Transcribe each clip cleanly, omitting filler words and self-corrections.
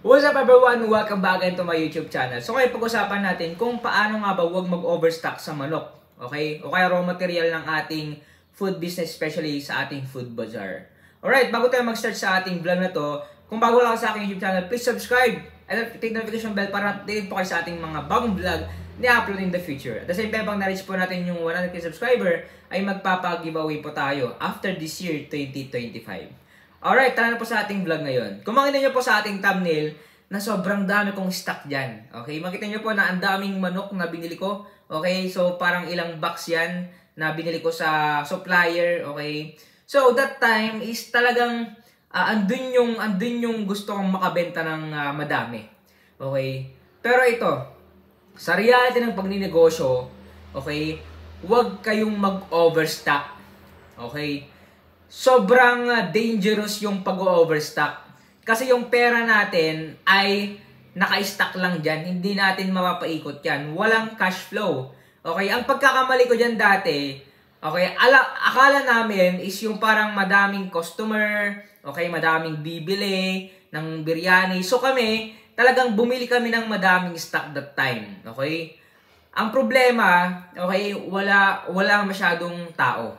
What's up everyone? Welcome back to my YouTube channel. So ngayon pag-usapan natin kung paano nga ba huwag mag-overstock sa manok. Okay? O kaya raw material ng ating food business, especially sa ating food bazaar. Alright, bago tayo mag-start sa ating vlog na to, kung bago lang sa aking YouTube channel, please subscribe and click notification bell para update po kayo sa ating mga bagong vlog na upload in the future. At the same time, pag na-reach po natin yung 100k subscriber, ay magpapag-giveaway po tayo after this year, 2025. Alright, tara na po sa ating vlog ngayon. Kung makita nyo po sa ating thumbnail na sobrang dami kong stock dyan. Okay, makita nyo po na ang daming manok na binili ko. Okay, so parang ilang box yan na binili ko sa supplier. Okay, so that time is talagang andun yung gusto kong makabenta ng madami. Okay, pero ito, sa reality ng pagninegosyo, okay, huwag kayong mag-overstock. Okay, sobrang dangerous yung pag-overstock. Kasi yung pera natin ay naka-stock lang dyan. Hindi natin mapapaikot yan. Walang cash flow. Okay, ang pagkakamali ko dyan dati, okay, akala namin is yung parang madaming customer, okay, madaming bibili ng biryani. So kami, talagang bumili kami ng madaming stock that time. Okay? Ang problema, okay, wala masyadong tao.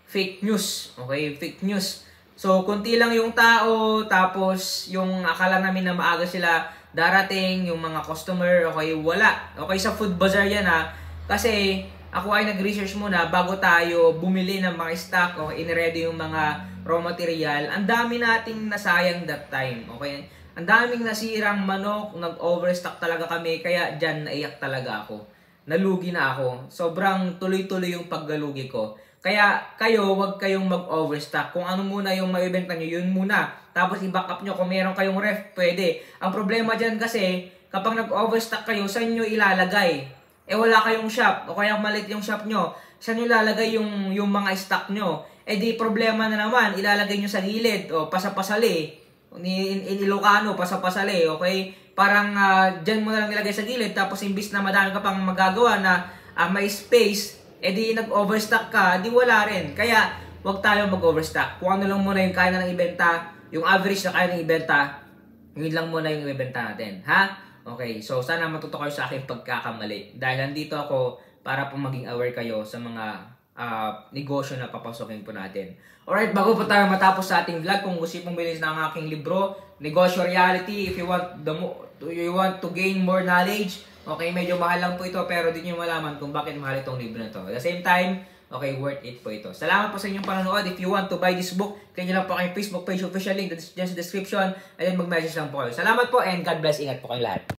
Fake news. Okay? Fake news. So, kunti lang yung tao, tapos yung akala namin na maaga sila darating, yung mga customer, okay, wala. Okay, sa food bazaar yan ha. Kasi, ako ay nag-research muna bago tayo bumili ng mga stock, o in-ready yung mga raw material. Ang dami nating nasayang that time. Okay? Ang daming nasirang manok, nag-overstock talaga kami, kaya dyan naiyak talaga ako. Nalugi na ako. Sobrang tuloy-tuloy yung paggalugi ko. Kaya kayo, huwag kayong mag-overstock. Kung ano muna yung maibenta nyo, yun muna. Tapos i-back up nyo. Kung meron kayong ref, pwede. Ang problema dyan kasi, kapag nag-overstock kayo, saan nyo ilalagay? Eh wala kayong shop. O kaya maliit yung shop nyo. Saan nyo ilalagay yung mga stock nyo? Eh di problema na naman. Ilalagay nyo sa gilid. O pasapasali. In Ilocano, pasapasali. Okay? Parang dyan mo na lang ilagay sa gilid. Tapos imbis na madami ka pang magagawa na may space, eh di nag-overstock ka, di wala rin. Kaya, huwag tayo mag-overstock. Kung ano lang muna yung kaya na ibenta, yung average na kaya na ibenta, yun lang muna yung ibenta natin. Ha? Okay, so sana matuto kayo sa aking pagkakamali. Dahil nandito ako para po maging aware kayo sa mga negosyo na papasokin po natin. Alright, bago po tayo matapos sa ating vlog, kung gusto pong bilhin ng aking libro, Negosyo Reality, if you want to gain more knowledge, okay, medyo mahal lang po ito pero di nyo malaman kung bakit mahal itong libro na to. At the same time, okay, worth it po ito. Salamat po sa inyong panonood. If you want to buy this book, click nyo lang po kayong Facebook page, official link dyan sa description, and then mag-message lang po kayo. Salamat po and God bless. Ingat po kayo lahat.